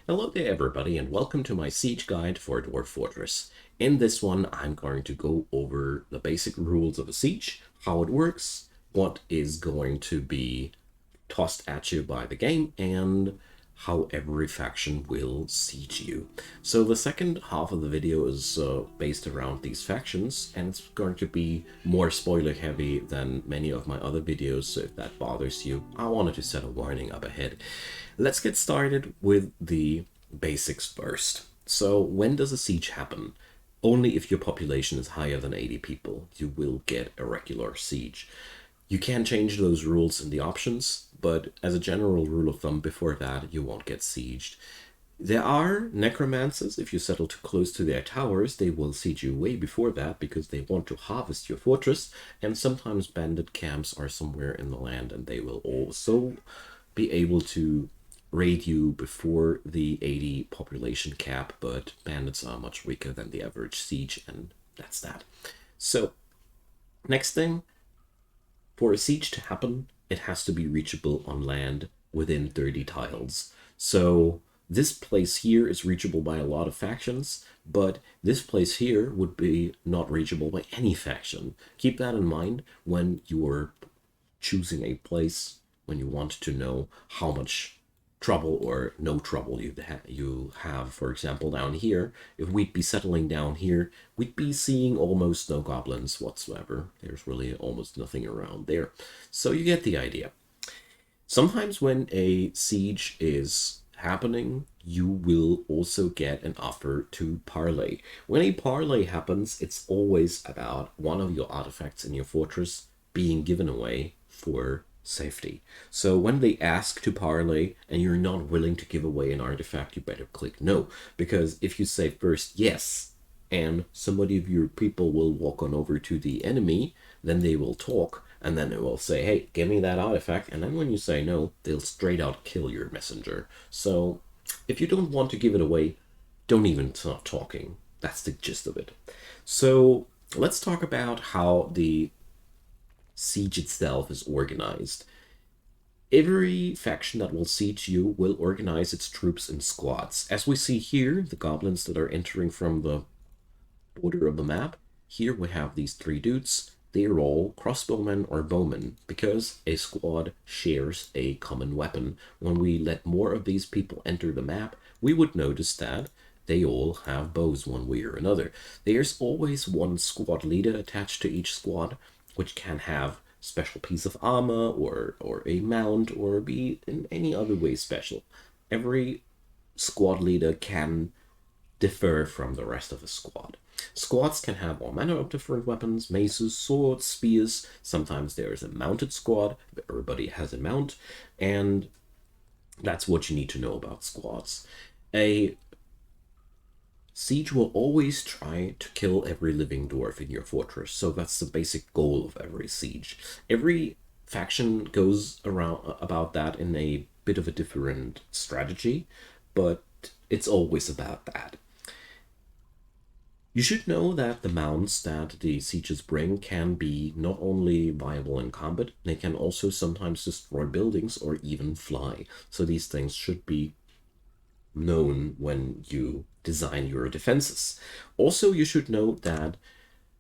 Hello there everybody and welcome to my siege guide for Dwarf Fortress. In this one I'm going to go over the basic rules of a siege, how it works, what is going to be tossed at you by the game, and how every faction will siege you. So the second half of the video is based around these factions, and it's going to be more spoiler heavy than many of my other videos, so if that bothers you, I wanted to set a warning up ahead. Let's get started with the basics first. So when does a siege happen? Only if your population is higher than 80 people, you will get a regular siege. You can change those rules in the options, but as a general rule of thumb, before that, you won't get sieged. There are necromancers. If you settle too close to their towers, they will siege you way before that because they want to harvest your fortress, and sometimes bandit camps are somewhere in the land and they will also be able to raid you before the 80 population cap, but bandits are much weaker than the average siege, and that's that. So, next thing, for a siege to happen, it has to be reachable on land within 30 tiles. So this place here is reachable by a lot of factions, but this place here would be not reachable by any faction. Keep that in mind when you're choosing a place, when you want to know how much trouble or no trouble you have. For example, down here, if we'd be settling down here, we'd be seeing almost no goblins whatsoever. There's really almost nothing around there. So you get the idea. Sometimes when a siege is happening, you will also get an offer to parley. When a parley happens, it's always about one of your artifacts in your fortress being given away for safety. So when they ask to parley and you're not willing to give away an artifact, you better click no, because if you say first yes and somebody of your people will walk on over to the enemy, then they will talk and then it will say, hey, give me that artifact, and then when you say no, they'll straight out kill your messenger. So if you don't want to give it away, don't even start talking. That's the gist of it. So let's talk about how the siege itself is organized. Every faction that will siege you will organize its troops in squads. As we see here, the goblins that are entering from the border of the map, here we have these three dudes. They are all crossbowmen or bowmen, because a squad shares a common weapon. When we let more of these people enter the map, we would notice that they all have bows one way or another. There's always one squad leader attached to each squad, which can have special piece of armor or a mount or be in any other way special. Every squad leader can differ from the rest of the squad. Squads can have all manner of different weapons, maces, swords, spears. Sometimes there is a mounted squad, everybody has a mount, and that's what you need to know about squads. A siege will always try to kill every living dwarf in your fortress, so that's the basic goal of every siege. Every faction goes around about that in a bit of a different strategy, but it's always about that. You should know that the mounts that the sieges bring can be not only viable in combat, they can also sometimes destroy buildings or even fly. So these things should be known when you design your defenses. Also, you should note that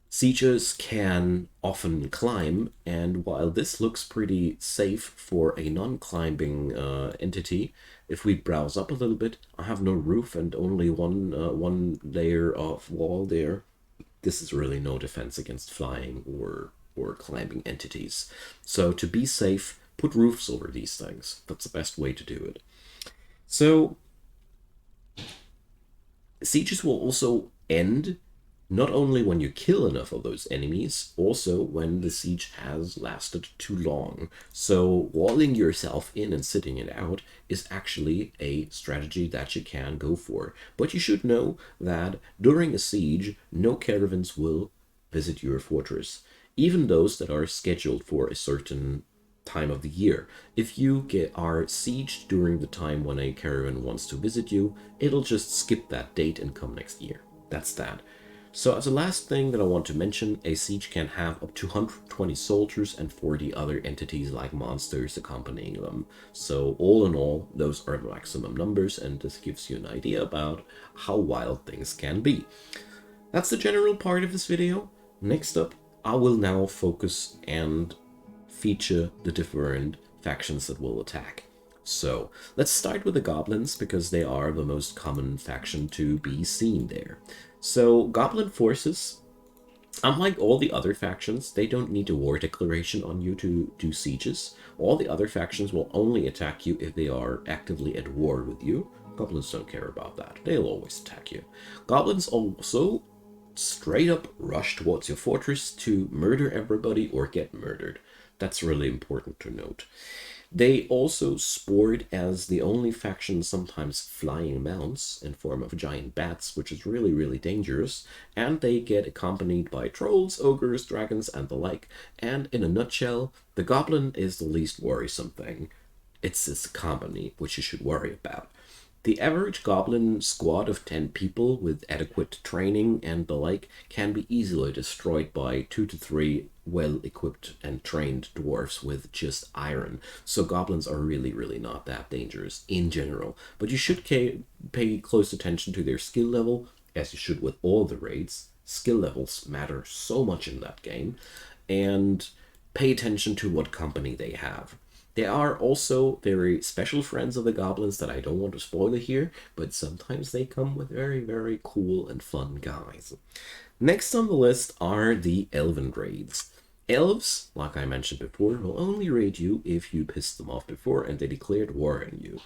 sieges can often climb, and while this looks pretty safe for a non-climbing entity, if we browse up a little bit, I have no roof and only one layer of wall there. This is really no defense against flying or climbing entities. So to be safe, put roofs over these things. That's the best way to do it. So sieges will also end not only when you kill enough of those enemies, also when the siege has lasted too long. So walling yourself in and sitting it out is actually a strategy that you can go for. But you should know that during a siege, no caravans will visit your fortress, even those that are scheduled for a certain time of the year. If you are sieged during the time when a caravan wants to visit you, it'll just skip that date and come next year. That's that. So as a last thing that I want to mention, a siege can have up to 120 soldiers and 40 other entities like monsters accompanying them. So all in all, those are the maximum numbers, and this gives you an idea about how wild things can be. That's the general part of this video. Next up, I will now focus and feature the different factions that will attack. So let's start with the goblins, because they are the most common faction to be seen there. So goblin forces, unlike all the other factions, they don't need a war declaration on you to do sieges. All the other factions will only attack you if they are actively at war with you. Goblins don't care about that. They'll always attack you. Goblins also straight up rush towards your fortress to murder everybody or get murdered. That's really important to note. They also sport as the only faction sometimes flying mounts in form of giant bats, which is really, really dangerous, and they get accompanied by trolls, ogres, dragons, and the like. And in a nutshell, the goblin is the least worrisome thing. It's this company which you should worry about. The average goblin squad of 10 people with adequate training and the like can be easily destroyed by 2 to 3 well-equipped and trained dwarfs with just iron. So goblins are really, really not that dangerous in general. But you should pay close attention to their skill level, as you should with all the raids. Skill levels matter so much in that game. And pay attention to what company they have. There are also very special friends of the goblins that I don't want to spoil here, but sometimes they come with very, very cool and fun guys. Next on the list are the Elven raids. Elves, like I mentioned before, will only raid you if you pissed them off before and they declared war on you.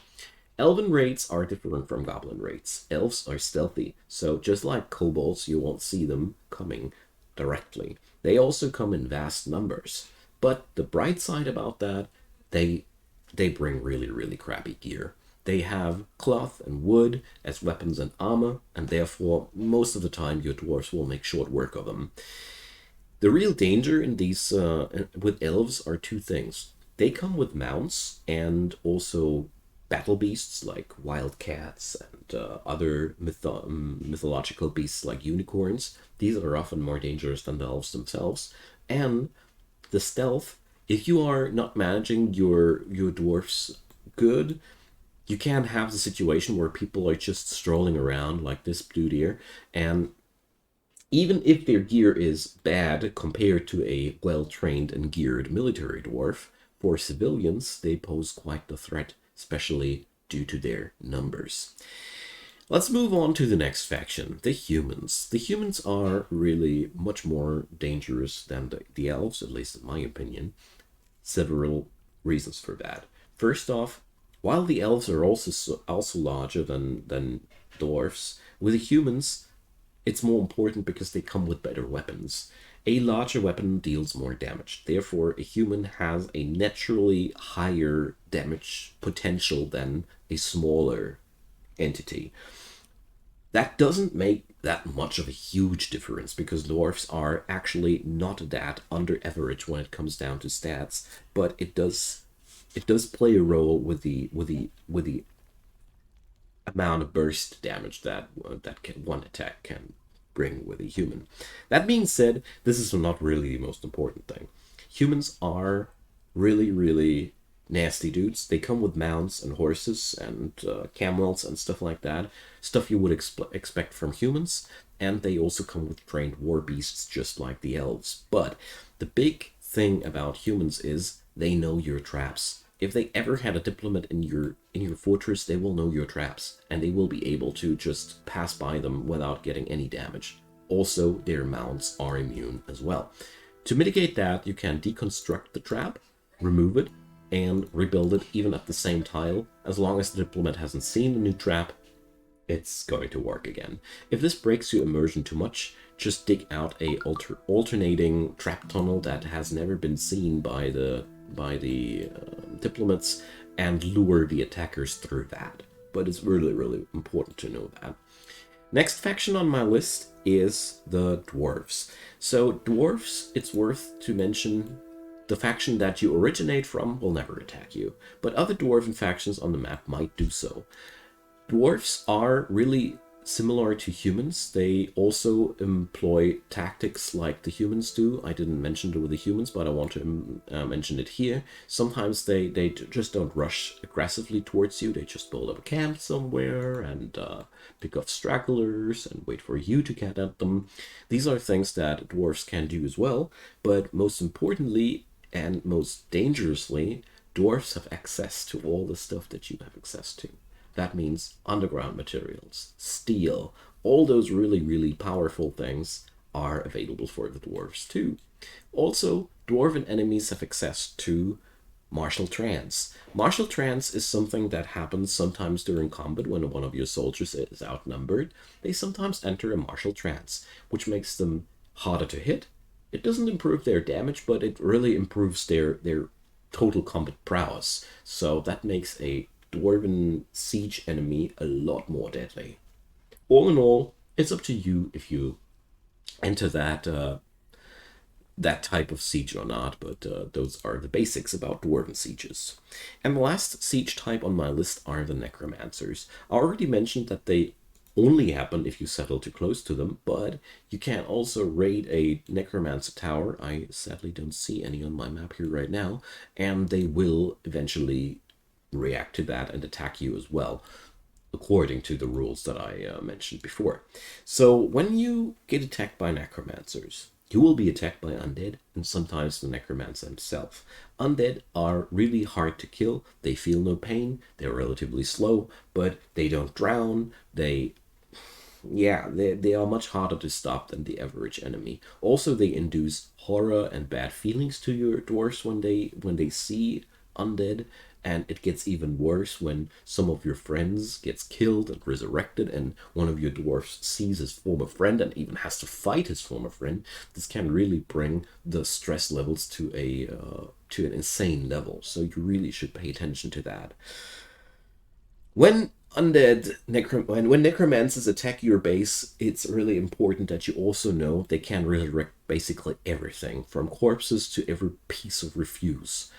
Elven raids are different from goblin raids. Elves are stealthy, so just like kobolds, you won't see them coming directly. They also come in vast numbers. But the bright side about that, they bring really, really crappy gear. They have cloth and wood as weapons and armor, and therefore most of the time your dwarves will make short work of them. The real danger in these with elves are two things. They come with mounts and also battle beasts like wild cats and other mythological beasts like unicorns. These are often more dangerous than the elves themselves. And the stealth, if you are not managing your dwarfs good, you can have the situation where people are just strolling around like this dude here, and even if their gear is bad compared to a well-trained and geared military dwarf, for civilians they pose quite the threat, especially due to their numbers. Let's move on to the next faction, the humans. The humans are really much more dangerous than the elves, at least in my opinion. Several reasons for that. First off, while the elves are also larger than dwarfs, with the humans, it's more important because they come with better weapons. A larger weapon deals more damage. Therefore, a human has a naturally higher damage potential than a smaller entity. That doesn't make that much of a huge difference because dwarfs are actually not that under average when it comes down to stats, but it does play a role with the amount of burst damage that one attack can bring with a human. That being said, this is not really the most important thing. Humans are really, really nasty dudes. They come with mounts and horses and camels and stuff like that. Stuff you would expect from humans. And they also come with trained war beasts just like the elves. But the big thing about humans is they know your traps. If they ever had a diplomat in your fortress, they will know your traps. And they will be able to just pass by them without getting any damage. Also, their mounts are immune as well. To mitigate that, you can deconstruct the trap, remove it, and rebuild it even at the same tile. As long as the diplomat hasn't seen the new trap, it's going to work again. If this breaks your immersion too much, just dig out a alternating trap tunnel that has never been seen by the diplomats and lure the attackers through that. But it's really, really important to know that. Next faction on my list is the dwarves. So dwarves, it's worth to mention, the faction that you originate from will never attack you, but other dwarven factions on the map might do so. Dwarves are really similar to humans. They also employ tactics like the humans do. I didn't mention it with the humans, but I want to mention it here. Sometimes they just don't rush aggressively towards you. They just build up a camp somewhere and pick off stragglers and wait for you to get at them. These are things that dwarves can do as well, but most importantly and most dangerously, dwarves have access to all the stuff that you have access to. That means underground materials, steel, all those really, really powerful things are available for the dwarves too. Also, dwarven enemies have access to martial trance. Martial trance is something that happens sometimes during combat when one of your soldiers is outnumbered. They sometimes enter a martial trance, which makes them harder to hit. It doesn't improve their damage, but it really improves their total combat prowess. So that makes a dwarven siege enemy a lot more deadly. All in all, it's up to you if you enter that type of siege or not, but those are the basics about dwarven sieges. And the last siege type on my list are the necromancers. I already mentioned that they only happen if you settle too close to them, but you can also raid a necromancer tower. I sadly don't see any on my map here right now, and they will eventually react to that and attack you as well, according to the rules that I mentioned before. So when you get attacked by necromancers, you will be attacked by undead and sometimes the necromancer himself. Undead are really hard to kill. They feel no pain. They're relatively slow, but they don't drown. They are much harder to stop than the average enemy. Also, they induce horror and bad feelings to your dwarves when they see undead, and it gets even worse when some of your friends gets killed and resurrected and one of your dwarfs sees his former friend and even has to fight his former friend. This can really bring the stress levels to an insane level, so you really should pay attention to that. When when necromancers attack your base, it's really important that you also know they can resurrect basically everything, from corpses to every piece of refuse.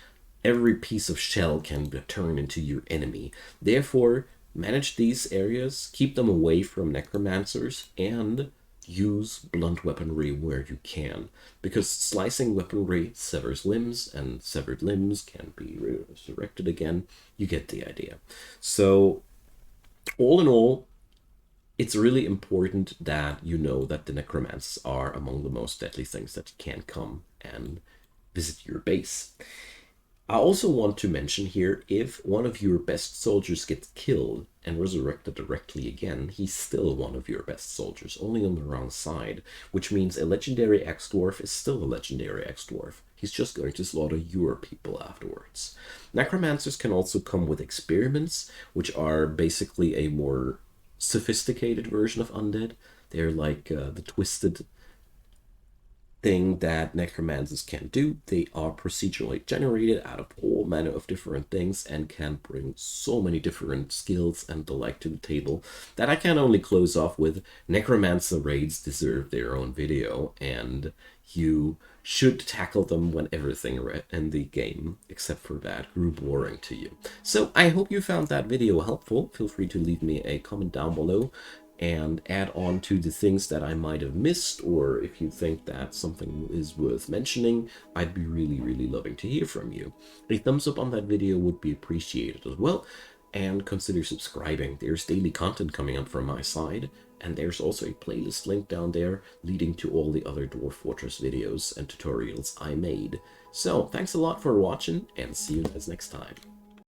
Every piece of shell can be turned into your enemy. Therefore, manage these areas, keep them away from necromancers, and use blunt weaponry where you can. Because slicing weaponry severs limbs, and severed limbs can be resurrected again. You get the idea. So, all in all, it's really important that you know that the necromancers are among the most deadly things that can come and visit your base. I also want to mention here, if one of your best soldiers gets killed and resurrected directly again, he's still one of your best soldiers, only on the wrong side, which means a legendary ex-dwarf is still a legendary ex-dwarf. He's just going to slaughter your people afterwards. Necromancers can also come with experiments, which are basically a more sophisticated version of undead. They're like the twisted thing that necromancers can do. They are procedurally generated out of all manner of different things and can bring so many different skills and the like to the table that I can only close off with necromancer raids deserve their own video, and you should tackle them when everything in the game, except for that, grew boring to you. So I hope you found that video helpful. Feel free to leave me a comment down below and add on to the things that I might have missed, or if you think that something is worth mentioning, I'd be really, really loving to hear from you. A thumbs up on that video would be appreciated as well, and consider subscribing. There's daily content coming up from my side, and there's also a playlist link down there leading to all the other Dwarf Fortress videos and tutorials I made. So, thanks a lot for watching, and see you guys next time.